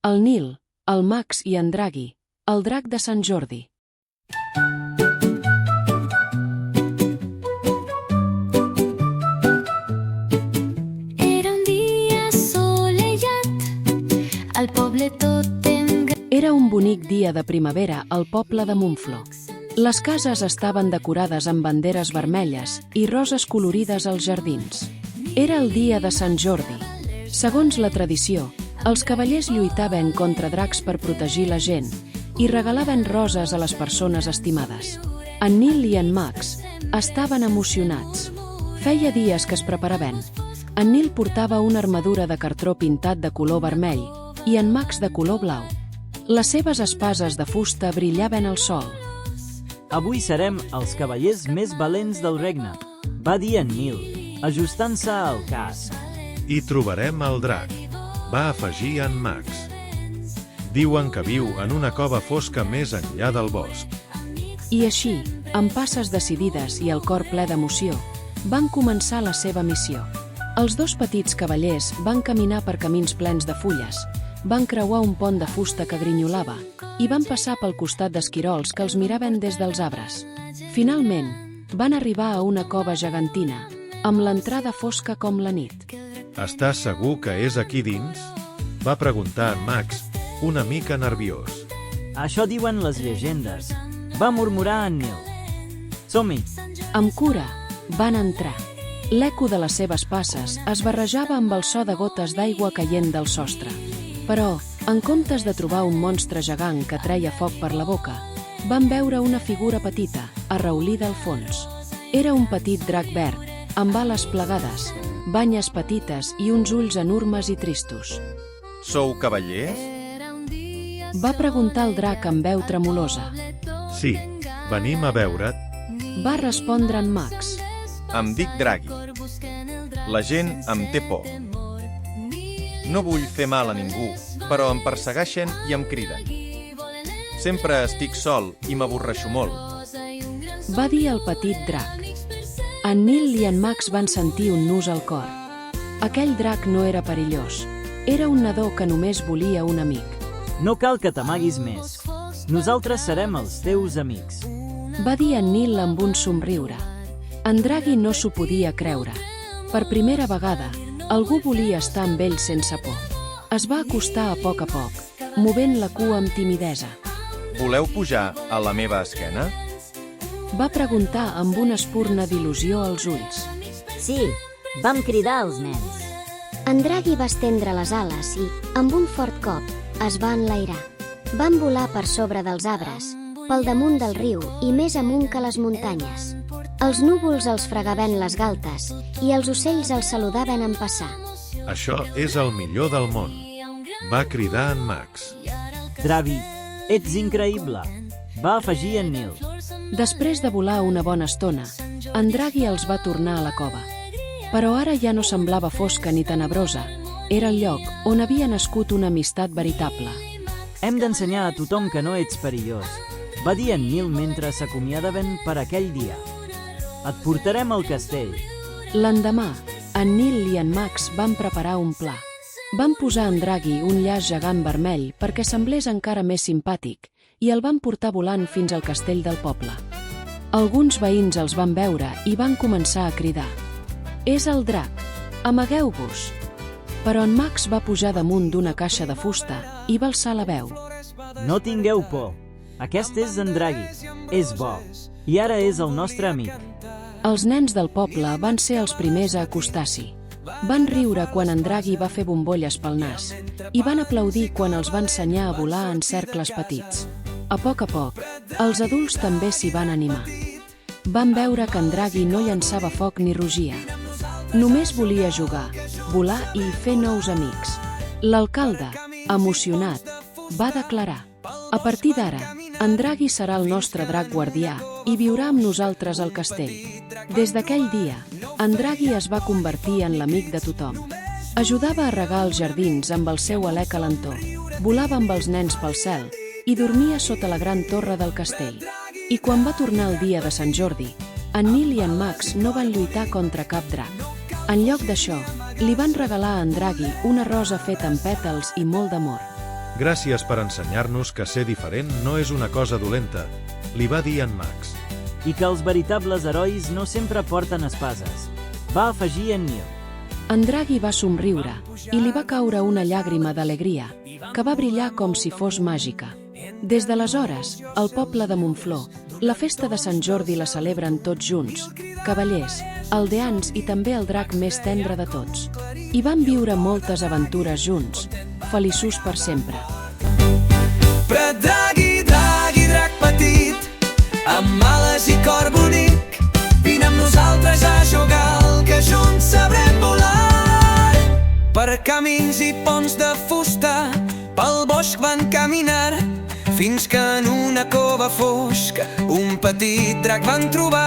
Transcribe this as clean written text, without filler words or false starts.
el Nil, el Max i en Draghi, el drac de Sant Jordi. Era un bonic dia de primavera al poble de Montflor. Les cases estaven decorades amb banderes vermelles i roses colorides als jardins. Era el dia de Sant Jordi. Segons la tradició, els cavallers lluitaven contra dracs per protegir la gent i regalaven roses a les persones estimades. En Nil i en Max estaven emocionats. Feia dies que es preparaven. En Nil portava una armadura de cartró pintat de color vermell i en Max de color blau. Les seves espases de fusta brillaven al sol. Avui serem els cavallers més valents del regne, va dir en Nil, ajustant-se al casc. I trobarem el drac, va afegir en Max. Diuen que viu en una cova fosca més enllà del bosc. I així, amb passes decidides i el cor ple d'emoció, van començar la seva missió. Els dos petits cavallers van caminar per camins plens de fulles, van creuar un pont de fusta que grinyolava i van passar pel costat d'esquirols que els miraven des dels arbres. Finalment, van arribar a una cova gegantina, amb l'entrada fosca com la nit. Estàs segur que és aquí dins? Va preguntar en Max, una mica nerviós. Això diuen les llegendes, va murmurar en Nil. Som-hi! Amb cura, van entrar. L'eco de les seves passes es barrejava amb el so de gotes d'aigua caient del sostre. Però, en comptes de trobar un monstre gegant que treia foc per la boca, van veure una figura petita, arraulida al fons. Era un petit drac verd, amb ales plegades, banyes petites i uns ulls enormes i tristos. Sou cavallers? Va preguntar el drac amb veu tremolosa. Sí, venim a veure't. Va respondre en Max. Em dic Draghi. La gent em té por. No vull fer mal a ningú, però em persegueixen i em criden. Sempre estic sol i m'avorreixo molt. Va dir el petit drac. En Nil i en Max van sentir un nus al cor. Aquell drac no era perillós. Era un nadó que només volia un amic. No cal que t'amaguis més. Nosaltres serem els teus amics. Va dir en Nil amb un somriure. En Draghi no s'ho podia creure. Per primera vegada, algú volia estar amb ell sense por. Es va acostar a poc, movent la cua amb timidesa. Voleu pujar a la meva esquena? Va preguntar amb una espurna d'il·lusió als ulls. Sí, vam cridar els nens. En Draghi va estendre les ales i, amb un fort cop, es va enlairar. Van volar per sobre dels arbres, pel damunt del riu i més amunt que les muntanyes. Els núvols els fregaven les galtes i els ocells els saludaven en passar. Això és el millor del món, va cridar en Max. Draghi, ets increïble, va afegir en Nil. Després de volar una bona estona, en Draghi els va tornar a la cova. Però ara ja no semblava fosca ni tenebrosa. Era el lloc on havia nascut una amistat veritable. Hem d'ensenyar a tothom que no ets perillós, va dir en Nil mentre s'acomiadaven per aquell dia. Et portarem al castell. L'endemà, en Nil i en Max van preparar un pla. Van posar en Draghi un llaç gegant vermell perquè semblés encara més simpàtic i el van portar volant fins al castell del poble. Alguns veïns els van veure i van començar a cridar. És el drac, amagueu-vos! Però en Max va pujar damunt d'una caixa de fusta i va alçar la veu. No tingueu por, aquest és en Draghi, és bo, i ara és el nostre amic. Els nens del poble van ser els primers a acostar-s'hi. Van riure quan en Draghi va fer bombolles pel nas i van aplaudir quan els va ensenyar a volar en cercles petits. A poc, els adults també s'hi van animar. Van veure que en Draghi no llançava foc ni rugia. Només volia jugar, volar i fer nous amics. L'alcalde, emocionat, va declarar: a partir d'ara, en Draghi serà el nostre drac guardià i viurà amb nosaltres al castell. Des d'aquell dia, en Draghi es va convertir en l'amic de tothom. Ajudava a regar els jardins amb el seu alè calentor, volava amb els nens pel cel i dormia sota la gran torre del castell. I quan va tornar el dia de Sant Jordi, en Nil i en Max no van lluitar contra cap drac. En lloc d'això, li van regalar a en Draghi una rosa feta amb pètals i molt d'amor. Gràcies per ensenyar-nos que ser diferent no és una cosa dolenta, li va dir en Max. I que els veritables herois no sempre porten espases, va afegir en Neil. En Draghi va somriure i li va caure una llàgrima d'alegria, que va brillar com si fos màgica. Des d'aleshores, al poble de Montflor, la festa de Sant Jordi la celebren tots junts, cavallers, aldeans i també el drac més tendre de tots. I van viure moltes aventures junts, feliços per sempre. Però Draghi, Draghi, drac petit, amb ales i cor bonic, vine amb nosaltres a jugar, que junts sabrem volar. Per camins i ponts de fusta, pel bosc van caminar, fins que en una cova fosca un petit drac van trobar.